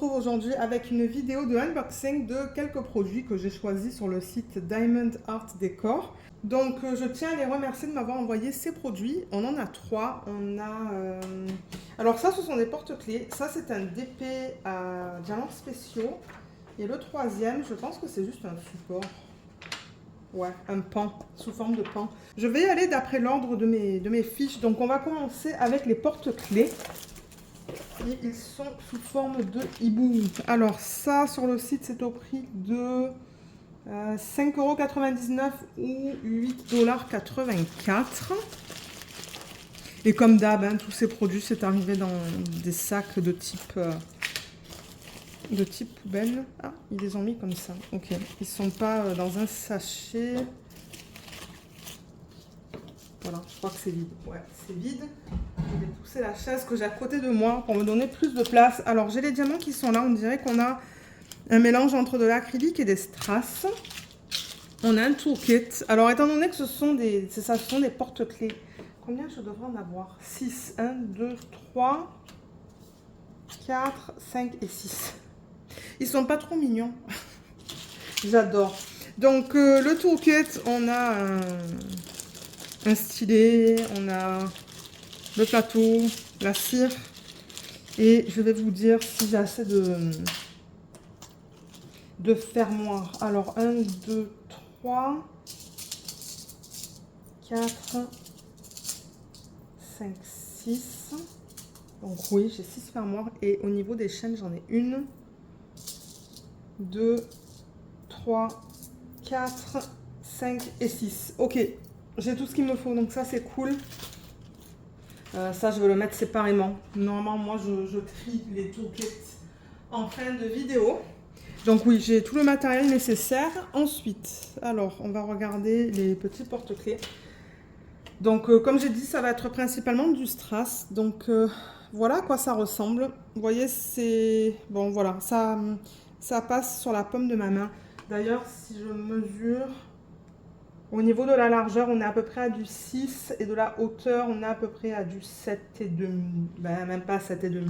retrouve aujourd'hui avec une vidéo de unboxing de quelques produits que j'ai choisis sur le site Diamond Art Decor. Donc je tiens à les remercier de m'avoir envoyé ces produits. On en a trois. Alors ça, ce sont des porte-clés. Ça, c'est un DP à diamants spéciaux. Et le troisième, je pense que c'est juste un support. Ouais, un pan, sous forme de pan. Je vais y aller d'après l'ordre de mes fiches. Donc on va commencer avec les porte-clés. Et ils sont sous forme de hibou. Alors ça, sur le site, c'est au prix de 5,99 € ou 8,84 $. Et comme d'hab, hein, tous ces produits, c'est arrivé dans des sacs de type poubelle. Ah, ils les ont mis comme ça. Ok, ils sont pas dans un sachet. Voilà, je crois que c'est vide. Ouais, c'est vide. Je vais pousser la chaise que j'ai à côté de moi pour me donner plus de place. Alors, j'ai les diamants qui sont là. On dirait qu'on a un mélange entre de l'acrylique et des strass. On a un toolkit. Alors, étant donné que ce sont des porte-clés, combien je devrais en avoir? 6. 1, 2, 3, 4, 5 et 6. Ils sont pas trop mignons. J'adore. Donc, le toolkit, on a un stylet, on a le plateau, la cire. Et je vais vous dire si j'ai assez de fermoirs. Alors, 1, 2, 3, 4, 5, 6. Donc oui, j'ai 6 fermoirs. Et au niveau des chaînes, j'en ai 1, 2, 3, 4, 5 et 6. Ok, j'ai tout ce qu'il me faut. Donc ça, c'est cool. Ça, je vais le mettre séparément. Normalement, moi, je trie les toolkits en fin de vidéo. Donc oui, j'ai tout le matériel nécessaire. Ensuite, alors, on va regarder les petits porte-clés. Donc, comme j'ai dit, ça va être principalement du strass. Donc, voilà à quoi ça ressemble. Vous voyez, c'est... Bon, voilà, ça passe sur la paume de ma main. D'ailleurs, si je mesure... Au niveau de la largeur, on est à peu près à du 6 et de la hauteur, on est à peu près à du 7,5. Ben, même pas 7,5.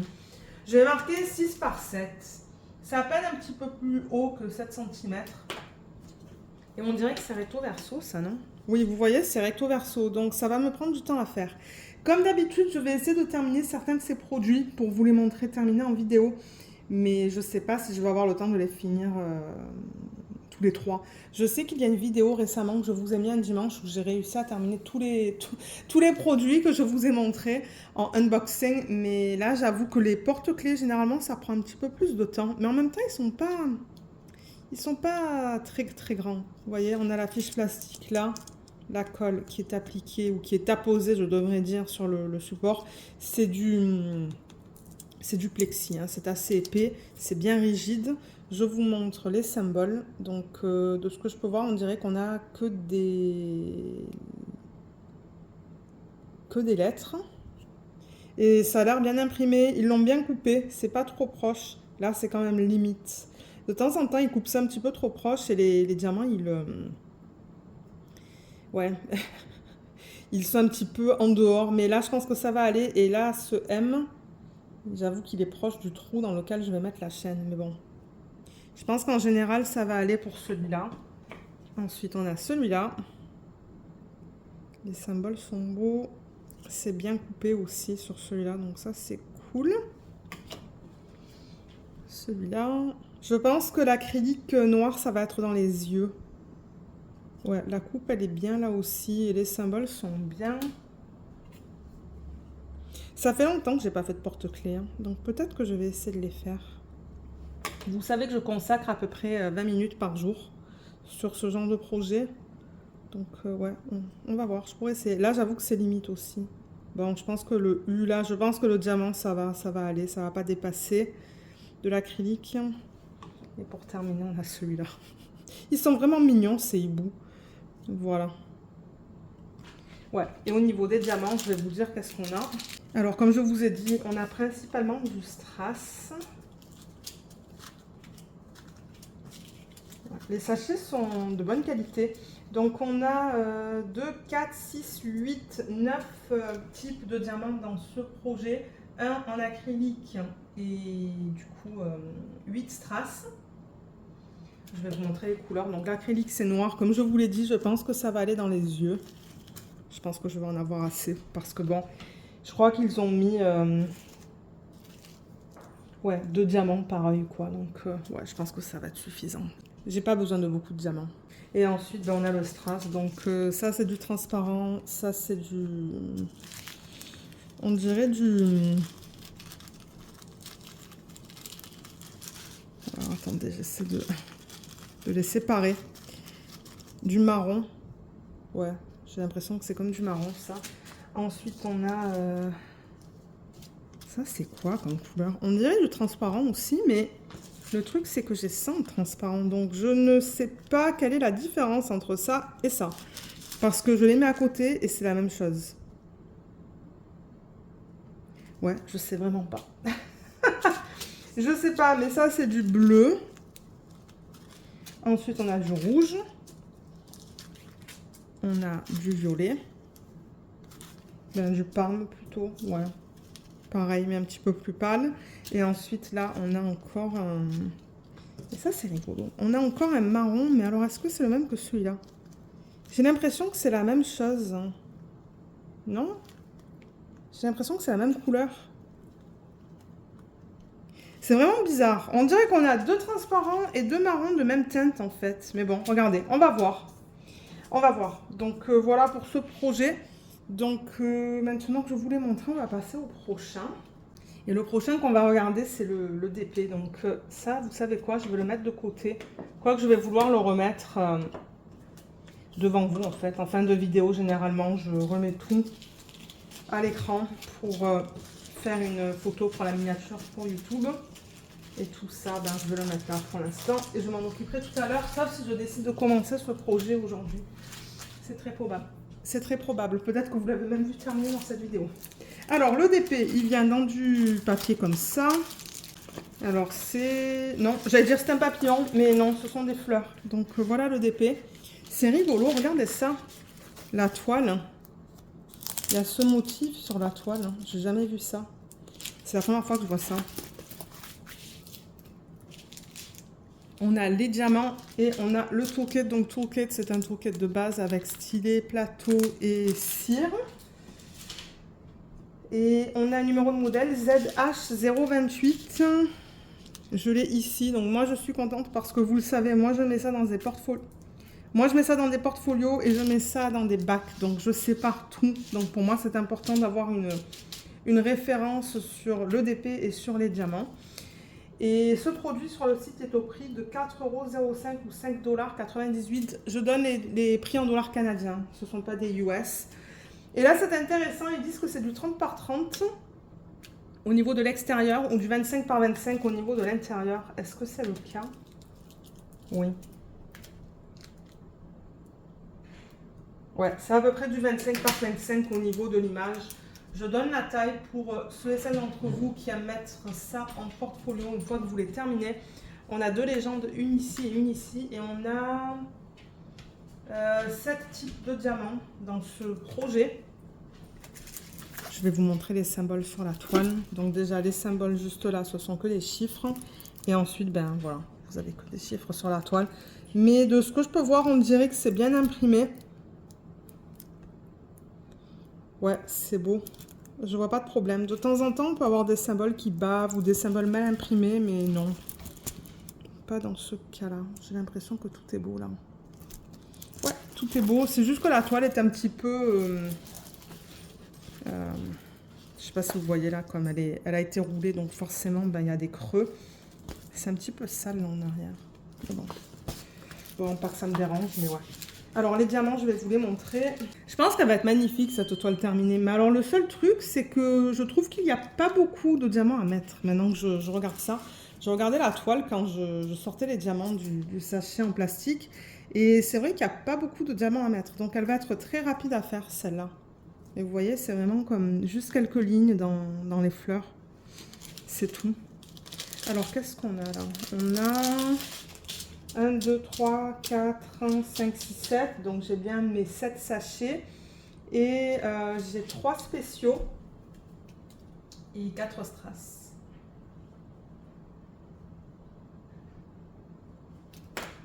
Je vais marquer 6 par 7. C'est à peine un petit peu plus haut que 7 cm. Et on dirait que c'est recto verso, ça, non? Oui, vous voyez, c'est recto verso. Donc, ça va me prendre du temps à faire. Comme d'habitude, je vais essayer de terminer certains de ces produits pour vous les montrer terminés en vidéo. Mais je ne sais pas si je vais avoir le temps de les finir tous les trois. Je sais qu'il y a une vidéo récemment que je vous ai mis un dimanche où j'ai réussi à terminer tous les produits que je vous ai montrés en unboxing. Mais là, j'avoue que les porte-clés, généralement, ça prend un petit peu plus de temps. Mais en même temps, ils sont pas très, très grands. Vous voyez, on a la fiche plastique là. La colle qui est appliquée ou qui est apposée, je devrais dire, sur le support. C'est du plexi, hein. C'est assez épais, c'est bien rigide. Je vous montre les symboles. Donc, de ce que je peux voir, on dirait qu'on a que des lettres. Et ça a l'air bien imprimé. Ils l'ont bien coupé. C'est pas trop proche. Là, c'est quand même limite. De temps en temps, ils coupent ça un petit peu trop proche et les diamants, ouais, ils sont un petit peu en dehors. Mais là, je pense que ça va aller. Et là, ce M, j'avoue qu'il est proche du trou dans lequel je vais mettre la chaîne. Mais bon. Je pense qu'en général, ça va aller pour celui-là. Ensuite, on a celui-là. Les symboles sont beaux. C'est bien coupé aussi sur celui-là. Donc ça, c'est cool. Celui-là. Je pense que l'acrylique noir, ça va être dans les yeux. Ouais, la coupe, elle est bien là aussi. Et les symboles sont bien. Ça fait longtemps que j'ai pas fait de porte-clés. Hein. Donc peut-être que je vais essayer de les faire. Vous savez que je consacre à peu près 20 minutes par jour sur ce genre de projet. Donc, ouais, on va voir. Je pourrais essayer. Là, j'avoue que c'est limite aussi. Bon, je pense que le U, là, je pense que le diamant, ça va aller. Ça va pas dépasser de l'acrylique. Et pour terminer, on a celui-là. Ils sont vraiment mignons, ces hiboux. Voilà. Ouais, et au niveau des diamants, je vais vous dire qu'est-ce qu'on a. Alors, comme je vous ai dit, on a principalement du strass. Les sachets sont de bonne qualité. Donc on a 2, 4, 6, 8, 9 types de diamants dans ce projet. Un en acrylique et du coup 8 strass. Je vais vous montrer les couleurs. Donc l'acrylique c'est noir. Comme je vous l'ai dit, je pense que ça va aller dans les yeux. Je pense que je vais en avoir assez parce que bon, je crois qu'ils ont mis ouais, 2 diamants par œil quoi. Donc ouais, je pense que ça va être suffisant. J'ai pas besoin de beaucoup de diamants. Et ensuite ben, on a le strass. Donc ça c'est du transparent, ça c'est du, on dirait du, alors, attendez, j'essaie de les séparer. Du marron. Ouais, j'ai l'impression que c'est comme du marron, ça. Ensuite, on a... ça, c'est quoi comme couleur? On dirait du transparent aussi, mais le truc, c'est que j'ai ça en transparent. Donc, je ne sais pas quelle est la différence entre ça et ça. Parce que je les mets à côté et c'est la même chose. Ouais, je sais vraiment pas. Je sais pas, mais ça, c'est du bleu. Ensuite, on a du rouge. On a du violet. Ben, du parme plutôt, ouais. Pareil, mais un petit peu plus pâle. Et ensuite, là, on a encore un... Et ça, c'est rigolo. On a encore un marron, mais alors, est-ce que c'est le même que celui-là? J'ai l'impression que c'est la même chose. Non? J'ai l'impression que c'est la même couleur. C'est vraiment bizarre. On dirait qu'on a 2 transparents et 2 marrons de même teinte, en fait. Mais bon, regardez, on va voir. On va voir. Donc, voilà pour ce projet. Donc, maintenant que je vous l'ai montré, on va passer au prochain. Et le prochain qu'on va regarder, c'est le DP. Donc ça, vous savez quoi, je vais le mettre de côté. Quoique je vais vouloir le remettre devant vous, en fait. En fin de vidéo, généralement, je remets tout à l'écran pour faire une photo pour la miniature pour YouTube. Et tout ça, ben, je vais le mettre là pour l'instant. Et je m'en occuperai tout à l'heure, sauf si je décide de commencer ce projet aujourd'hui. C'est très probable. C'est très probable. Peut-être que vous l'avez même vu terminer dans cette vidéo. Alors, le DP, il vient dans du papier comme ça. Alors, c'est... Non, j'allais dire c'est un papillon, mais non, ce sont des fleurs. Donc, voilà le DP. C'est rigolo, regardez ça. La toile. Il y a ce motif sur la toile. J'ai jamais vu ça. C'est la première fois que je vois ça. On a les diamants et on a le toolkit. Donc, toolkit, c'est un toolkit de base avec stylet, plateau et cire. Et on a un numéro de modèle ZH028. Je l'ai ici. Donc, moi, je suis contente parce que vous le savez, moi, je mets ça dans des portfolios. Moi, je mets ça dans des portfolios et je mets ça dans des bacs. Donc, je sépare tout. Donc, pour moi, c'est important d'avoir une référence sur le DP et sur les diamants. Et ce produit sur le site est au prix de 4,05 € ou 5,98 $. Je donne les prix en dollars canadiens. Ce ne sont pas des US. Et là, c'est intéressant. Ils disent que c'est du 30 par 30 au niveau de l'extérieur ou du 25 par 25 au niveau de l'intérieur. Est-ce que c'est le cas? Oui. Ouais, c'est à peu près du 25 par 25 au niveau de l'image. Je donne la taille pour ceux et celles d'entre vous qui aiment mettre ça en portfolio une fois que vous les terminez. On a 2 légendes, une ici et une ici. Et on a 7 types de diamants dans ce projet. Je vais vous montrer les symboles sur la toile. Donc déjà, les symboles juste là, ce sont que des chiffres. Et ensuite, ben voilà, vous avez que des chiffres sur la toile. Mais de ce que je peux voir, on dirait que c'est bien imprimé. Ouais, c'est beau. Je vois pas de problème. De temps en temps, on peut avoir des symboles qui bavent ou des symboles mal imprimés, mais non. Pas dans ce cas-là. J'ai l'impression que tout est beau, là. Ouais, tout est beau. C'est juste que la toile est un petit peu... je sais pas si vous voyez là, comme elle a été roulée, donc forcément, ben, il y a des creux. C'est un petit peu sale, là, en arrière. Mais bon. Bon, pas que ça me dérange, mais ouais. Alors, les diamants, je vais vous les montrer. Je pense qu'elle va être magnifique, cette toile terminée. Mais alors, le seul truc, c'est que je trouve qu'il n'y a pas beaucoup de diamants à mettre. Maintenant que je regarde ça. Je regardais la toile quand je sortais les diamants du sachet en plastique. Et c'est vrai qu'il n'y a pas beaucoup de diamants à mettre. Donc, elle va être très rapide à faire, celle-là. Et vous voyez, c'est vraiment comme juste quelques lignes dans les fleurs. C'est tout. Alors, qu'est-ce qu'on a là? On a... 1, 2, 3, 4, 5, 6, 7. Donc, j'ai bien mes 7 sachets. Et j'ai 3 spéciaux et 4 strass.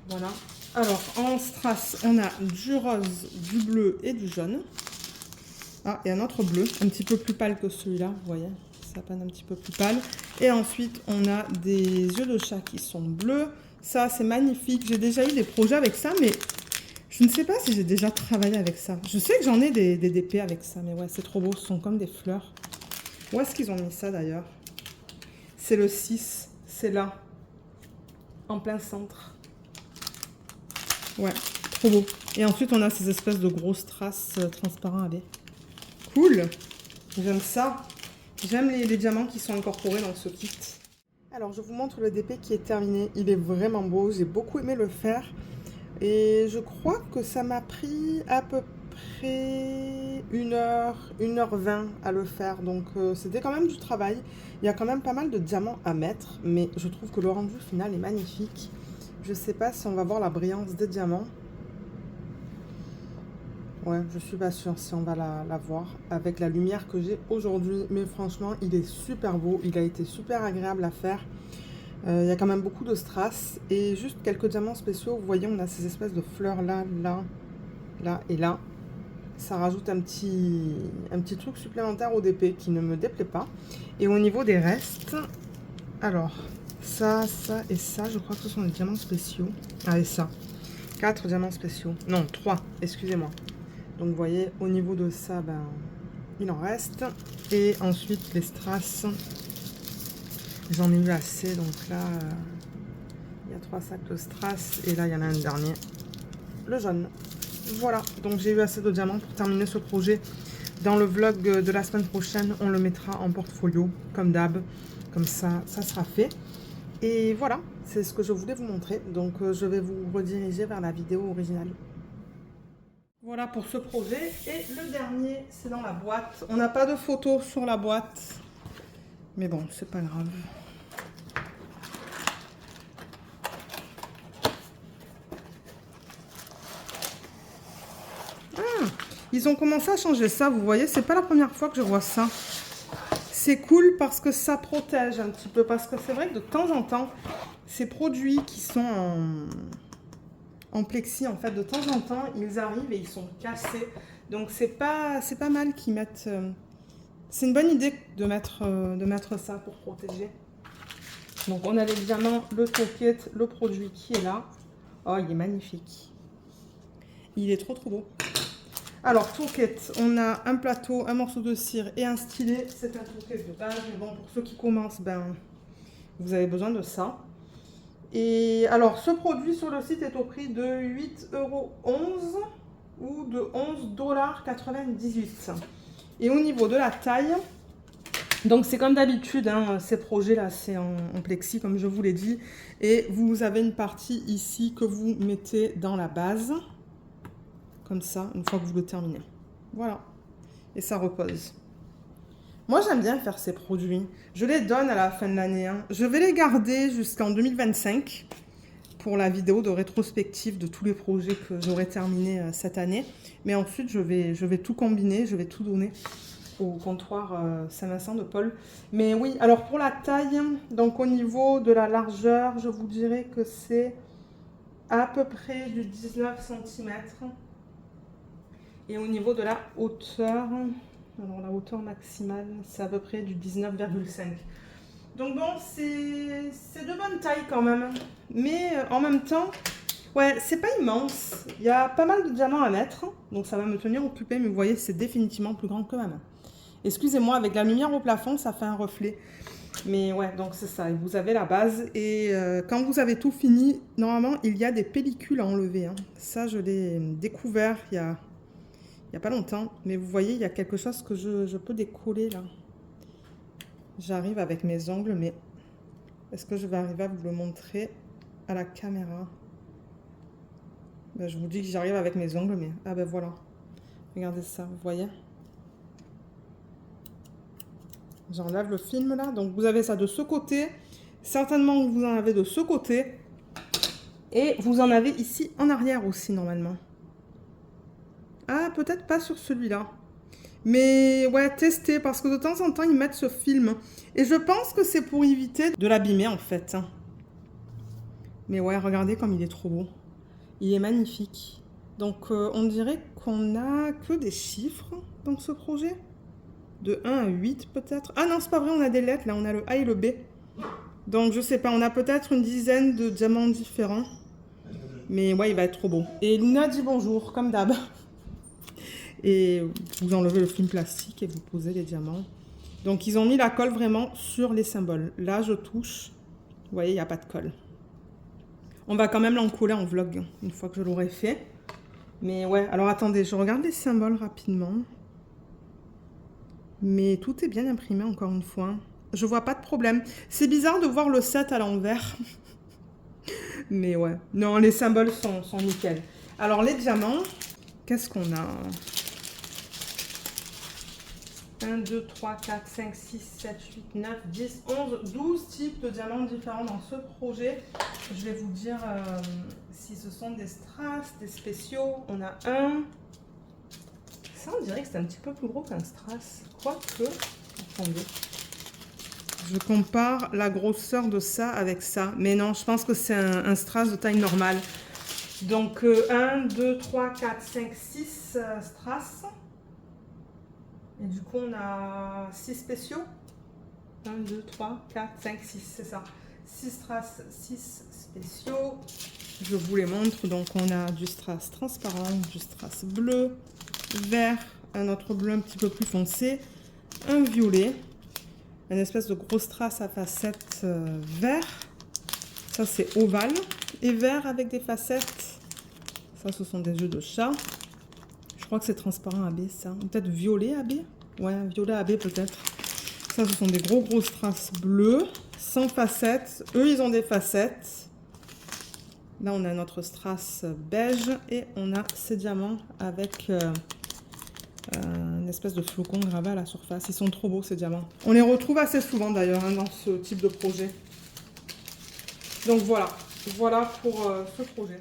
Voilà. Alors, en strass, on a du rose, du bleu et du jaune. Ah, et un autre bleu, un petit peu plus pâle que celui-là, vous voyez, ça peine un petit peu plus pâle. Et ensuite, on a des yeux de chat qui sont bleus. Ça, c'est magnifique. J'ai déjà eu des projets avec ça, mais je ne sais pas si j'ai déjà travaillé avec ça. Je sais que j'en ai des DP avec ça, mais ouais, c'est trop beau. Ce sont comme des fleurs. Où est-ce qu'ils ont mis ça, d'ailleurs? C'est le 6, c'est là, en plein centre. Ouais, trop beau. Et ensuite, on a ces espèces de grosses strass transparents avec. Cool, j'aime ça. J'aime les diamants qui sont incorporés dans ce kit. Alors, je vous montre le DP qui est terminé. Il est vraiment beau. J'ai beaucoup aimé le faire. Et je crois que ça m'a pris à peu près 1h20 à le faire. Donc, c'était quand même du travail. Il y a quand même pas mal de diamants à mettre. Mais je trouve que le rendu final est magnifique. Je ne sais pas si on va voir la brillance des diamants. Ouais, je suis pas sûre si on va la voir avec la lumière que j'ai aujourd'hui. Mais franchement, il est super beau. Il a été super agréable à faire. Il y a quand même beaucoup de strass. Et juste quelques diamants spéciaux. Vous voyez, on a ces espèces de fleurs là, là, là et là. Ça rajoute un petit truc supplémentaire au DP qui ne me déplaît pas. Et au niveau des restes, alors, ça et ça, je crois que ce sont des diamants spéciaux. Ah, et ça. 4 diamants spéciaux. Non, 3, excusez-moi. Donc, vous voyez, au niveau de ça, ben, il en reste. Et ensuite, les strass, j'en ai eu assez. Donc là, il y a 3 sacs de strass. Et là, il y en a un dernier, le jaune. Voilà, donc j'ai eu assez de diamants pour terminer ce projet. Dans le vlog de la semaine prochaine, on le mettra en portfolio, comme d'hab. Comme ça, ça sera fait. Et voilà, c'est ce que je voulais vous montrer. Donc, je vais vous rediriger vers la vidéo originale. Voilà pour ce projet. Et le dernier, c'est dans la boîte. On n'a pas de photo sur la boîte. Mais bon, c'est pas grave. Ah, ils ont commencé à changer ça, vous voyez. C'est pas la première fois que je vois ça. C'est cool parce que ça protège un petit peu. Parce que c'est vrai que de temps en temps, ces produits qui sont en plexi, en fait, de temps en temps, ils arrivent et ils sont cassés. Donc, c'est pas mal qu'ils mettent... c'est une bonne idée de mettre ça pour protéger. Donc, on a les diamants, le toolkit, le produit qui est là. Oh, il est magnifique. Il est trop, trop beau. Alors, toolkit, on a un plateau, un morceau de cire et un stylet. C'est un toolkit de base, mais bon, pour ceux qui commencent, ben, vous avez besoin de ça. Et alors, ce produit sur le site est au prix de 8,11 € ou de 11,98 $. Et au niveau de la taille, donc c'est comme d'habitude, hein, ces projets-là, c'est en plexi, comme je vous l'ai dit. Et vous avez une partie ici que vous mettez dans la base. Comme ça, une fois que vous le terminez. Voilà. Et ça repose. Moi, j'aime bien faire ces produits. Je les donne à la fin de l'année. Hein. Je vais les garder jusqu'en 2025 pour la vidéo de rétrospective de tous les projets que j'aurai terminés cette année. Mais ensuite, je vais tout combiner, je vais tout donner au comptoir Saint-Vincent de Paul. Mais oui, alors pour la taille, donc au niveau de la largeur, je vous dirais que c'est à peu près du 19 cm. Et au niveau de la hauteur, alors la hauteur maximale, c'est à peu près du 19,5. Donc bon, c'est de bonne taille quand même. Mais en même temps, ouais, c'est pas immense. Il y a pas mal de diamants à mettre. Donc ça va me tenir occupée, mais vous voyez, c'est définitivement plus grand que ma main. Excusez-moi, avec la lumière au plafond, ça fait un reflet. Mais ouais, donc c'est ça. Vous avez la base. Et quand vous avez tout fini, normalement, il y a des pellicules à enlever. Hein. Ça, je l'ai découvert il y a pas longtemps, mais vous voyez, il y a quelque chose que je peux décoller là. J'arrive avec mes ongles, mais est-ce que je vais arriver à vous le montrer à la caméra? Ben, je vous dis que j'arrive avec mes ongles, mais... Ah ben voilà. Regardez ça, vous voyez? J'enlève le film là. Donc vous avez ça de ce côté. Certainement que vous en avez de ce côté. Et vous en avez ici en arrière aussi, normalement. Ah, peut-être pas sur celui-là. Mais ouais, testez, parce que de temps en temps, ils mettent ce film. Et je pense que c'est pour éviter de l'abîmer, en fait. Mais ouais, regardez comme il est trop beau. Il est magnifique. Donc on dirait qu'on n'a que des chiffres dans ce projet. De 1 à 8 peut-être. Ah non, c'est pas vrai, on a des lettres là, on a le A et le B. Donc je sais pas, on a peut-être une dizaine de diamants différents. Mais ouais, il va être trop beau. Et Luna dit bonjour, comme d'hab. Et vous enlevez le film plastique et vous posez les diamants. Donc ils ont mis la colle vraiment sur les symboles. Là, je touche. Vous voyez, il n'y a pas de colle. On va quand même l'encoller en vlog une fois que je l'aurai fait. Mais ouais, alors attendez, je regarde les symboles rapidement. Mais tout est bien imprimé encore une fois. Je vois pas de problème. C'est bizarre de voir le 7 à l'envers. Mais ouais, non, les symboles sont nickel. Alors les diamants, qu'est-ce qu'on a? 1, 2, 3, 4, 5, 6, 7, 8, 9, 10, 11, 12 types de diamants différents dans ce projet. Je vais vous dire si ce sont des strass, des spéciaux. On a un. Ça, on dirait que c'est un petit peu plus gros qu'un strass. Quoique, attendez. Je compare la grosseur de ça avec ça. Mais non, je pense que c'est un strass de taille normale. Donc 1, 2, 3, 4, 5, 6 strass. Et du coup, on a 6 spéciaux. 1, 2, 3, 4, 5, 6, c'est ça. 6 strass, 6 spéciaux. Je vous les montre. Donc, on a du strass transparent, du strass bleu, vert, un autre bleu un petit peu plus foncé, un violet, une espèce de gros strass à facettes vert. Ça, c'est ovale et vert avec des facettes. Ça, ce sont des œufs de chat. Je crois que c'est transparent AB, ça. Peut-être violet AB. Ouais, violet AB peut-être. Ça, ce sont des gros strass bleus, sans facettes. Eux, ils ont des facettes. Là, on a notre strass beige et on a ces diamants avec une espèce de flocon gravé à la surface. Ils sont trop beaux, ces diamants. On les retrouve assez souvent d'ailleurs hein, dans ce type de projet. Donc voilà, voilà pour ce projet.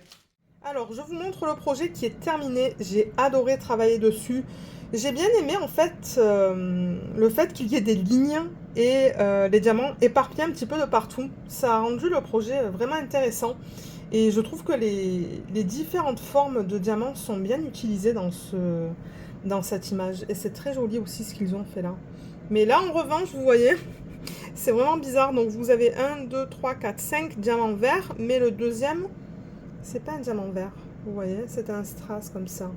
Alors, je vous montre le projet qui est terminé. J'ai adoré travailler dessus. J'ai bien aimé en fait le fait qu'il y ait des lignes et les diamants éparpillés un petit peu de partout. Ça a rendu le projet vraiment intéressant. Et je trouve que les différentes formes de diamants sont bien utilisées dans cette image. Et c'est très joli aussi ce qu'ils ont fait là. Mais là, en revanche, vous voyez, c'est vraiment bizarre. Donc, vous avez 1, 2, 3, 4, 5 diamants verts. Mais le deuxième, c'est pas un diamant vert. Vous voyez, c'est un strass comme ça.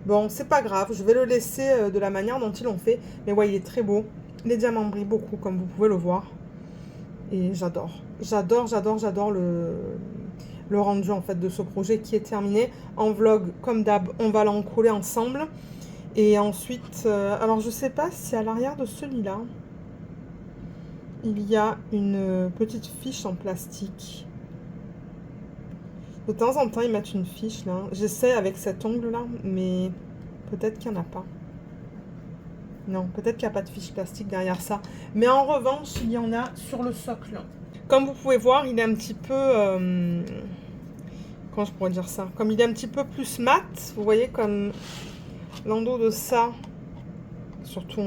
Bon, c'est pas grave. Je vais le laisser de la manière dont ils l'ont fait. Mais ouais, il est très beau. Les diamants brillent beaucoup, comme vous pouvez le voir. Et j'adore. J'adore le rendu en fait de ce projet qui est terminé. En vlog, comme d'hab, on va l'encoller ensemble. Et ensuite, alors je sais pas si à l'arrière de celui-là, il y a une petite fiche en plastique. De temps en temps, ils mettent une fiche là. J'essaie avec cet ongle là, mais peut-être qu'il n'y en a pas. Non, peut-être qu'il n'y a pas de fiche plastique derrière ça. Mais en revanche, il y en a sur le socle. Comme vous pouvez voir, il est un petit peu... comment je pourrais dire ça? Comme il est un petit peu plus mat, vous voyez, comme l'endos de ça. Surtout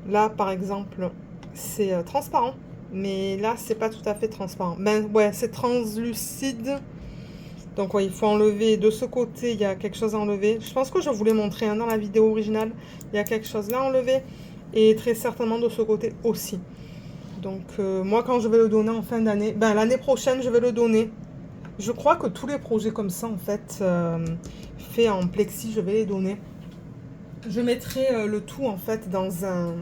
là, par exemple, c'est transparent. Mais là, c'est pas tout à fait transparent. Ben ouais, c'est translucide. Donc ouais, il faut enlever. De ce côté, il y a quelque chose à enlever. Je pense que je vous l'ai montré hein, dans la vidéo originale. Il y a quelque chose là à enlever. Et très certainement de ce côté aussi. Donc moi, quand je vais le donner en fin d'année, ben l'année prochaine, je vais le donner. Je crois que tous les projets comme ça, en fait, faits en plexi, je vais les donner. Je mettrai le tout, en fait, dans un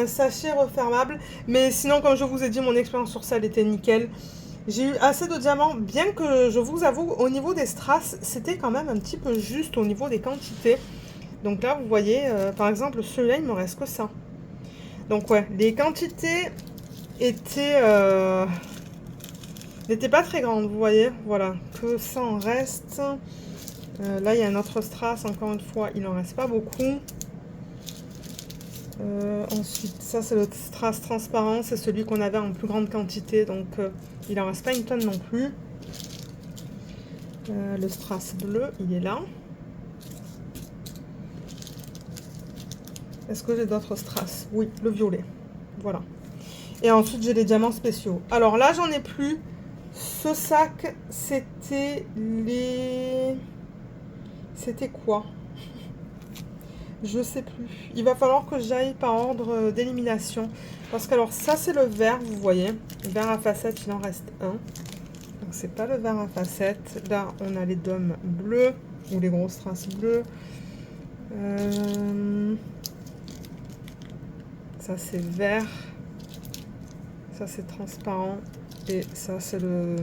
sachet refermable. Mais sinon, comme je vous ai dit, mon expérience sur ça, elle était nickel. J'ai eu assez de diamants, bien que je vous avoue, au niveau des strass, c'était quand même un petit peu juste au niveau des quantités. Donc là, vous voyez, par exemple, celui-là, il me reste que ça. Donc ouais, les quantités étaient... n'était pas très grande, vous voyez, voilà, que ça en reste. Là, il y a un autre strass, encore une fois, il n'en reste pas beaucoup. Ensuite, ça, c'est le strass transparent, c'est celui qu'on avait en plus grande quantité, donc il n'en reste pas une tonne non plus. Le strass bleu, il est là. Est-ce que j'ai d'autres strass? Oui, le violet, voilà. Et ensuite, j'ai les diamants spéciaux. Alors là, j'en ai plus ce sac, c'était les... C'était quoi? Je sais plus. Il va falloir que j'aille par ordre d'élimination. Parce que alors ça c'est le vert, vous voyez. Le vert à facettes, il en reste un. Donc c'est pas le vert à facettes. Là on a les dômes bleus. Ou les grosses traces bleues. Ça c'est vert. Ça c'est transparent. Et ça c'est le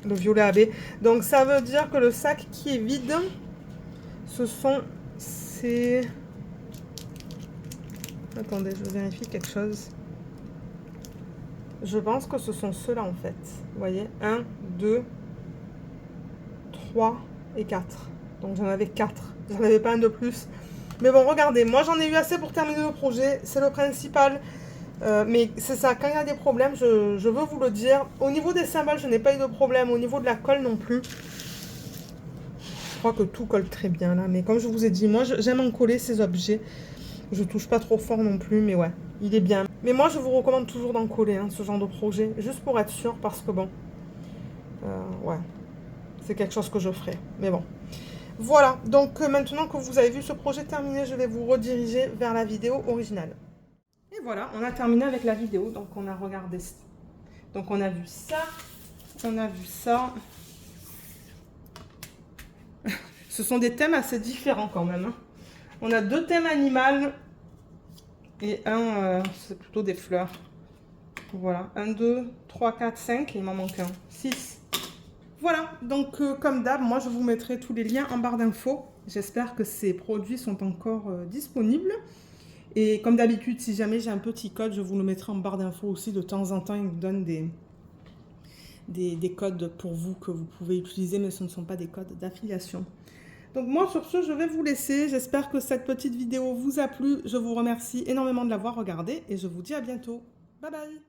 violet AB. Donc ça veut dire que le sac qui est vide, ce sont ces... Attendez, je vérifie quelque chose. Je pense que ce sont ceux-là en fait. Vous voyez, 1, 2, 3 et 4. Donc j'en avais 4. J'en avais pas un de plus. Mais bon, regardez, moi j'en ai eu assez pour terminer le projet. C'est le principal. Mais c'est ça, quand il y a des problèmes, je veux vous le dire. Au niveau des symboles, je n'ai pas eu de problème. Au niveau de la colle non plus. Je crois que tout colle très bien là. Mais comme je vous ai dit, moi j'aime en coller ces objets. Je touche pas trop fort non plus, mais ouais, il est bien. Mais moi, je vous recommande toujours d'en coller, hein, ce genre de projet, juste pour être sûr, parce que bon, ouais, c'est quelque chose que je ferai. Mais bon, voilà. Donc maintenant que vous avez vu ce projet terminé, je vais vous rediriger vers la vidéo originale. Et voilà, on a terminé avec la vidéo. Donc on a regardé, donc on a vu ça, on a vu ça. Ce sont des thèmes assez différents quand même, hein. On a 2 thèmes animaux et un, c'est plutôt des fleurs. Voilà, 1, 2, 3, 4, 5, il m'en manque un, 6. Voilà, donc comme d'hab, moi je vous mettrai tous les liens en barre d'infos. J'espère que ces produits sont encore disponibles. Et comme d'habitude, si jamais j'ai un petit code, je vous le mettrai en barre d'infos aussi. De temps en temps, ils vous donnent des codes pour vous que vous pouvez utiliser, mais ce ne sont pas des codes d'affiliation. Donc moi sur ce, je vais vous laisser. J'espère que cette petite vidéo vous a plu. Je vous remercie énormément de l'avoir regardée et je vous dis à bientôt. Bye bye!